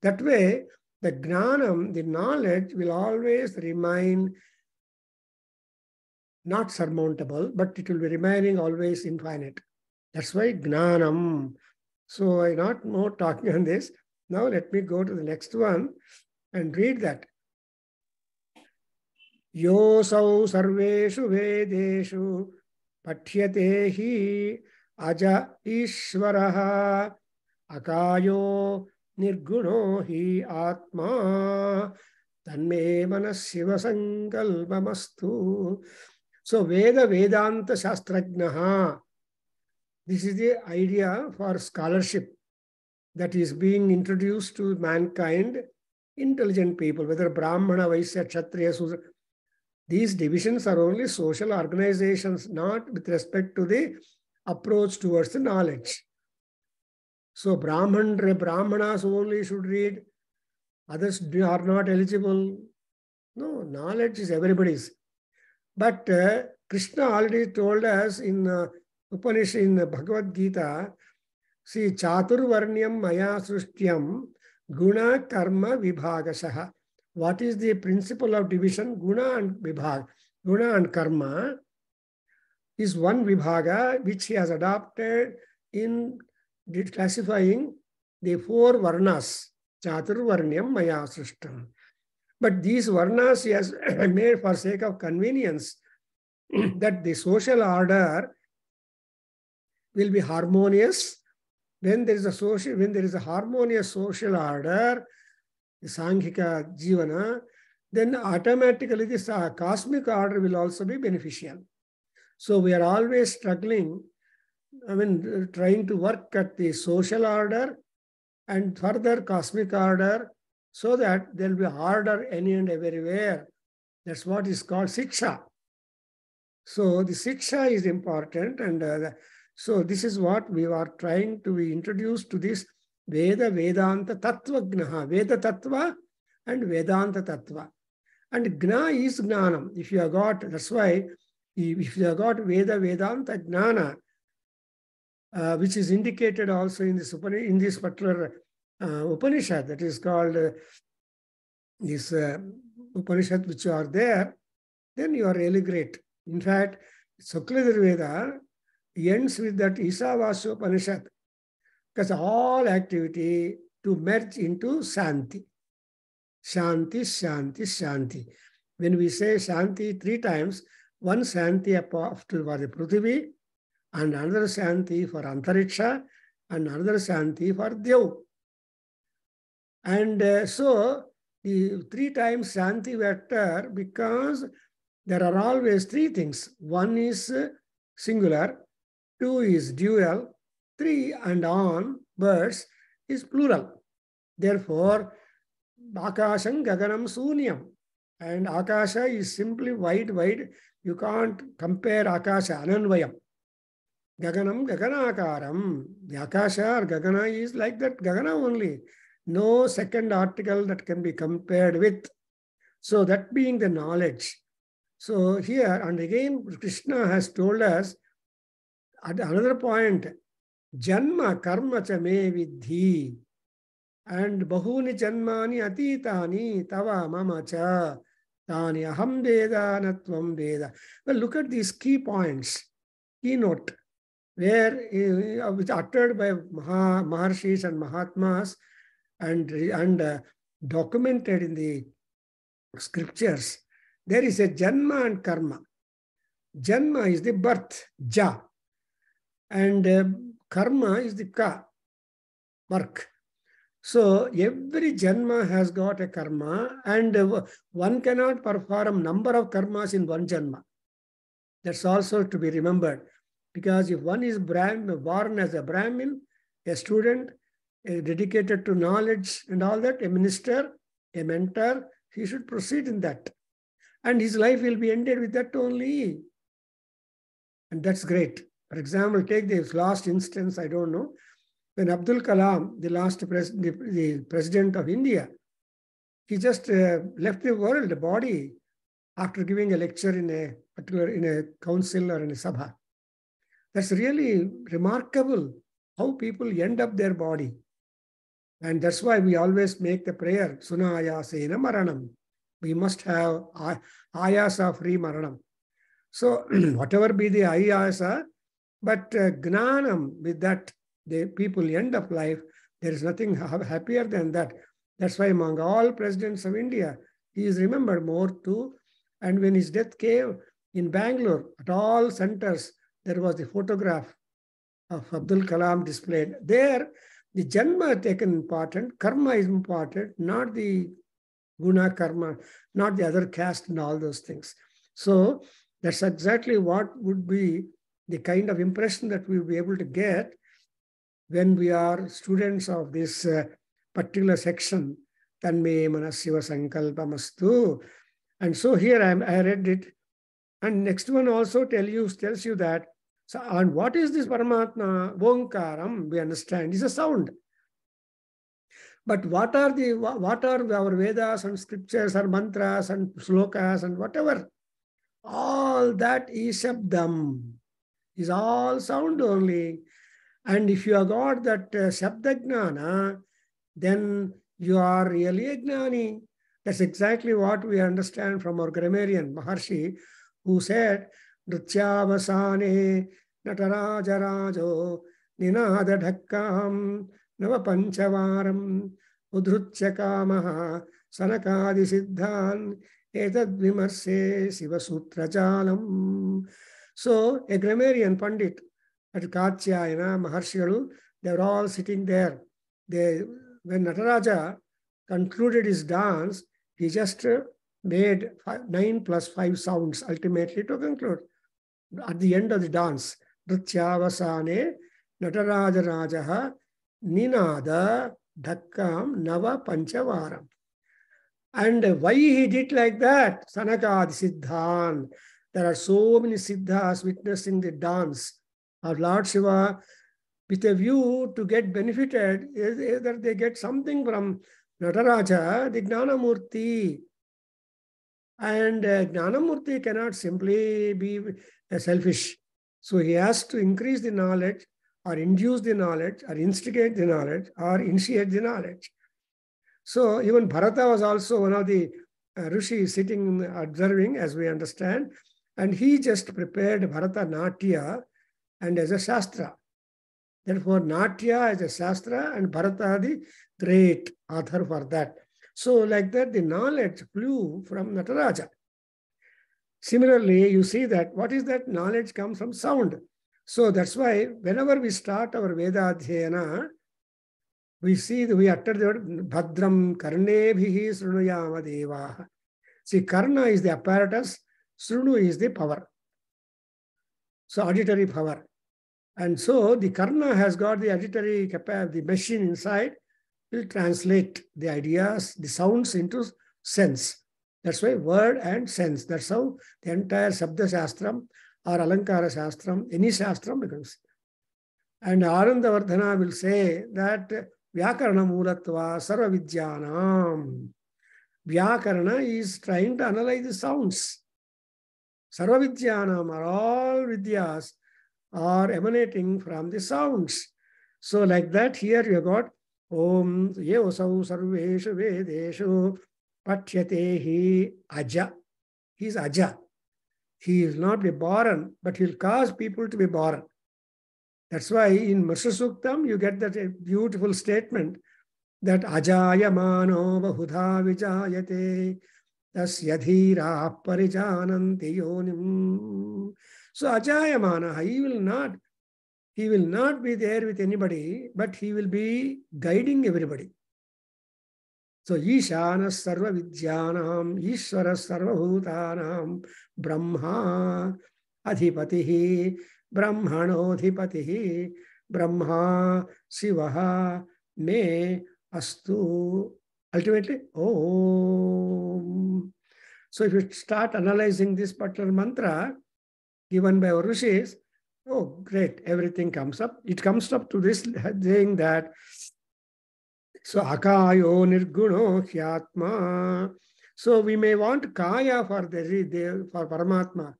That way, the gnanam, the knowledge, will always remain not surmountable, but it will be remaining always infinite. That's why gnanam. So I'm not more talking on this. Now let me go to the next one and read that. Yosau sarveshu vedeshu pathyate hi aja ishvaraha akayo nirguno hi atma tanme manasiva sankalpamastu. So Veda Vedanta Shastrajnaha. This is the idea for scholarship that is being introduced to mankind, intelligent people, whether Brahmana, Vaishya, Kshatriya, Sudra. These divisions are only social organizations, not with respect to the approach towards the knowledge. So Brahmanas only should read, others are not eligible. No, knowledge is everybody's. But Krishna already told us in Upanishad, in Bhagavad Gita, see, Chaturvarnyam Maya Srushtyam Guna Karma Vibhagashaha. what is the principle of division? Guna and vibhaga. Guna and karma is one vibhaga which he has adopted in classifying the four varnas. Chaturvarnyam maya srishtam. But these varnas he has made for sake of convenience that the social order will be harmonious. When there is a harmonious social order, the Sanghika Jivana, then automatically this cosmic order will also be beneficial. So we are always struggling, trying to work at the social order and further cosmic order so that there will be order any and everywhere. That's what is called Siksha. So the Siksha is important, and so this is what we are trying to be introduced to this Veda, Vedanta, Tattva, Gnaha, Veda Tattva and Vedanta Tattva. And Gna is Gnanam. If you have got, that's why, if you have got Veda, Vedanta, Gnana, which is indicated also in this particular Upanishad, that is called this Upanishad which are there, then you are really great. In fact, Sukla Veda ends with that Isavasya Upanishad, because all activity to merge into Shanti. Shanti, Shanti, Shanti. When we say Shanti 3 times, one Shanti for the Prithvi, and another Shanti for Antariksha, and another Shanti for Dev. And so the 3 times Shanti vector, because there are always 3 things. 1 is singular, 2 is dual, 3 and on birds is plural. Therefore, Akasham Gaganam Sunyam. And Akasha is simply wide. You can't compare Akasha, Ananvayam. Gaganam Gaganakaram. The Akasha or Gagana is like that, Gagana only. No second article that can be compared with. So that being the knowledge. So here, and again, Krishna has told us at another point, Janma karma cha me vidhi. And bahuni janmani atitani tava mama cha tani aham veda natvam veda. Well, look at these key points, keynote, where which uttered by Maharshis and Mahatmas and documented in the scriptures. There is a janma and karma. Janma is the birth, ja, and karma is the ka, work. So every janma has got a karma, and one cannot perform number of karmas in one janma. That's also to be remembered, because if one is born as a Brahmin, a student, dedicated to knowledge and all that, a minister, a mentor, he should proceed in that. And his life will be ended with that only. And that's great. For example, take this last instance, I don't know, when Abdul Kalam, the last the president of India, he just left the world, the body, after giving a lecture in a council or in a sabha. That's really remarkable, how people end up their body. And that's why we always make the prayer, Sunayasena Maranam. We must have ayasa-free Maranam. So whatever be the ayasa, but gnanam, with that, the people end of life, there is nothing happier than that. That's why among all presidents of India, he is remembered more too. And when his death came in Bangalore, at all centers, there was the photograph of Abdul Kalam displayed. There, the janma taken important, karma is important, not the guna karma, not the other caste and all those things. So that's exactly what would be the kind of impression that we will be able to get when we are students of this particular section, Tanme Manasya Sankalpamastu. And so here I read it. And next one also tells you that, so, and what is this Paramatma? Omkaram, we understand, is a sound. But what are our Vedas and scriptures or mantras and slokas and whatever? All that is Shabdam, is all sound only. And if you have got that Shabda Gnana, then you are really a Gnani. That's exactly what we understand from our grammarian Maharshi, who said, Nrityavasane Natarajarajo Ninada Dhakkam Nava Panchavaram Udhrutyakamaha Sanakadi Siddhan Etad Vimarse Siva Sutrajalam. So a grammarian Pandit at Katyayana, Maharshigalu, they were all sitting there. When Nataraja concluded his dance, he just made 9 plus 5 sounds ultimately to conclude. At the end of the dance, Nrityavasane Nataraja Rajaha Ninada Dhakkam Nava Panchavaram. And why he did like that? Sanakadi Siddhan. There are so many Siddhas witnessing the dance of Lord Shiva with a view to get benefited. Either they get something from Nataraja, the Gnanamurti. And Gnanamurti cannot simply be selfish. So he has to increase the knowledge or induce the knowledge or instigate the knowledge or initiate the knowledge. So even Bharata was also one of the rishis sitting observing, as we understand, and he just prepared Bharata Natya and as a Shastra. Therefore, Natya as a Shastra and Bharata the great author for that. So like that, the knowledge flew from Nataraja. Similarly, you see that what is that? Knowledge comes from sound. So that's why whenever we start our Veda Adhyayana, we see that we utter the word Bhadram Karnebhihi Srunuyama Devaha. See, Karna is the apparatus, Srunu is the power. So auditory power. And so the Karna has got the auditory capacity, the machine inside will translate the ideas, the sounds into sense. That's why word and sense. That's how the entire Sabda Shastram or Alankara Shastram, any Shastram becomes. And Arandavardhana will say that Vyakarana Mulatva Sarva Vidyanam. Vyakarana is trying to analyze the sounds. Sarva Vidyanam are all Vidyas are emanating from the sounds. So like that, here you got Om Yevasau Sarveshu Vedeshu Pathyate Hi Aja. He is Aja. He will not be born, but he will cause people to be born. That's why in Marsha Suktam, you get that beautiful statement that Ajaya Mano Bahudha Vijayate Tasya Dhira Parijananti Yonim. So Ajayamana, he will not be there with anybody, but he will be guiding everybody. So Ishana Sarva Vidyanam, Ishvara Sarva Bhutanam, Brahma Adhipatihi, Brahmano Adhipatihi, Brahma Shivaha Me Astu. Ultimately, Om. So if you start analyzing this particular mantra given by our rishis, oh, great, everything comes up. It comes up to this saying that, so akayo nirguno hyatma. So we may want kaya for Paramatma.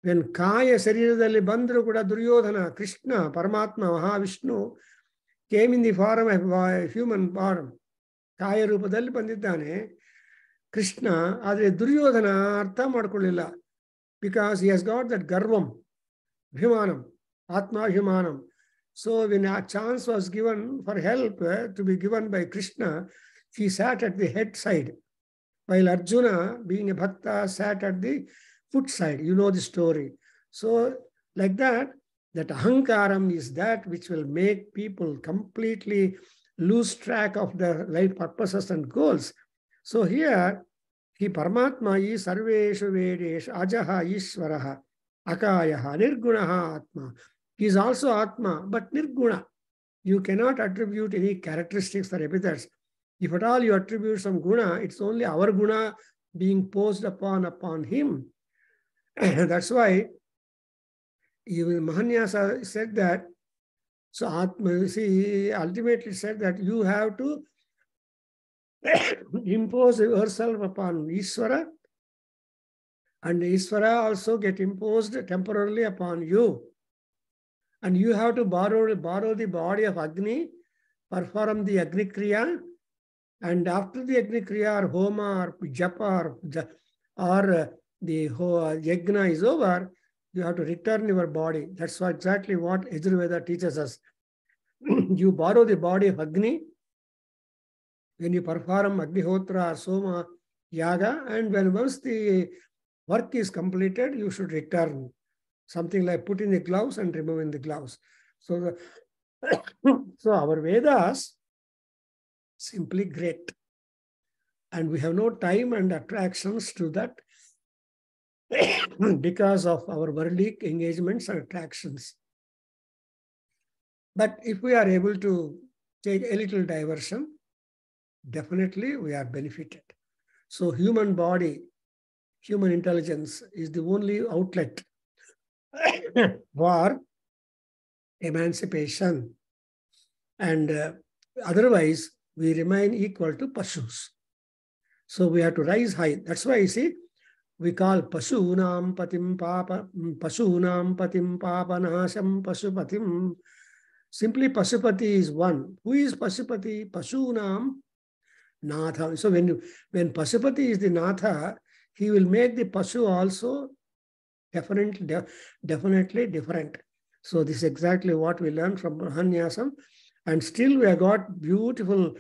When kaya sariradalli bandru kuda Duryodhana, Krishna, Paramatma, Mahavishnu came in the form of a human form. Kaya ರೂಪದಲ್ಲಿ ಬಂದಿದ್ದಾನೆ ಕೃಷ್ಣ. ಆದರೆ ದುರ್ಯೋಧನ ಅರ್ಥ ಮಾಡ್ಕೊಳ್ಳಿಲ್ಲ. Because he has got that garvam, Bhimanam, Atma Bhimanam. So when a chance was given for help to be given by Krishna, he sat at the head side, while Arjuna, being a bhakta, sat at the foot side. You know the story. So like that, that ahankaram is that which will make people completely lose track of their life purposes and goals. So here, he Paramatma is Sarveshu Vedeshu Ajaha Ishvaraha Akayaha Nirgunaha Atma. He is also Atma, but Nirguna. You cannot attribute any characteristics or epithets. If at all you attribute some guna, it's only our guna being posed upon him. That's why even Mahanyasa said that. So Atma, see, ultimately said that you have to impose yourself upon Ishvara, and Ishvara also get imposed temporarily upon you. And you have to borrow the body of Agni, perform the Agni Kriya, And after the Agni Kriya or Homa or Japa or the Yajna is over, you have to return your body. That's exactly what Yajurveda teaches us. You borrow the body of Agni when you perform Agnihotra or Soma Yaga, and when once the work is completed, you should return. Something like putting the gloves and removing the gloves. So, so our Vedas simply great. And we have no time and attractions to that because of our worldly engagements and attractions. But if we are able to take a little diversion, definitely we are benefited. So human body, human intelligence is the only outlet for emancipation. And otherwise, we remain equal to Pashus. So we have to rise high. That's why you see, we call Pashunam Patim Papanasham Pashupatim. Simply Pashupati is one. Who is Pashupati? Pashunam Natha. So when Pashupati is the Natha, he will make the Pashu also definitely different. So this is exactly what we learned from Mahanyasa. And still we have got beautiful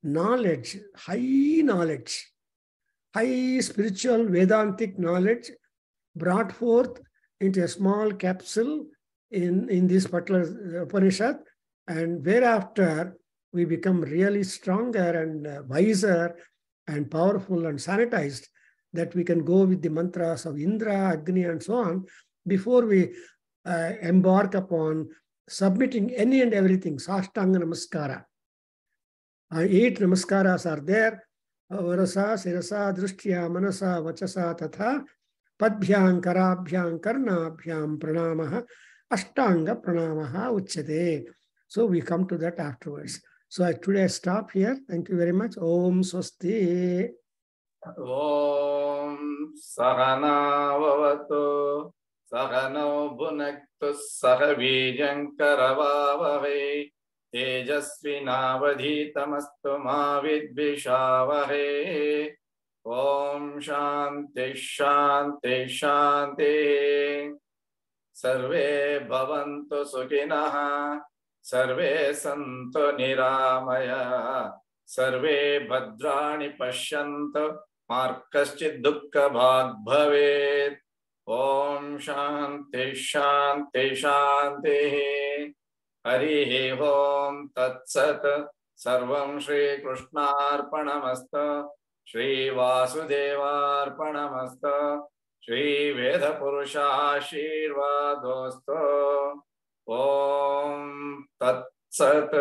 knowledge, high spiritual Vedantic knowledge brought forth into a small capsule in this particular Upanishad. And thereafter, we become really stronger and wiser and powerful and sanitized, that we can go with the mantras of Indra, Agni, and so on, before we embark upon submitting any and everything. Sashtanga Namaskara. 8 Namaskaras are there. Varasa, Sirasa, Drishtya, Manasa, Vachasa, Tatha, Padbhyam, Karabhyam, Karnabhyam, Pranamaha, Ashtanga Pranamaha, Uchyate. So we come to that afterwards. So today I stop here. Thank you very much. Om Swasti. Om Sahana Vavatu Sahano Bhunaktu Sahavijankaravavahe Tejasvinavadhitamastu ma vidvishavahe. Om Shanti Shanti Shanti. Sarve bhavantu sukhinah. Sarve santu niramaya. Sarve bhadrani pashyantu markaschid dukkha bhag bhavet. Om Shanti Shanti Shanti. Harihi Om Tat Sat. Sarvam Shri Krishnarpanamastu. Shri Vasudevarpanamastu. Shri Veda Purusha Shirvadostu. Om Tat Sat.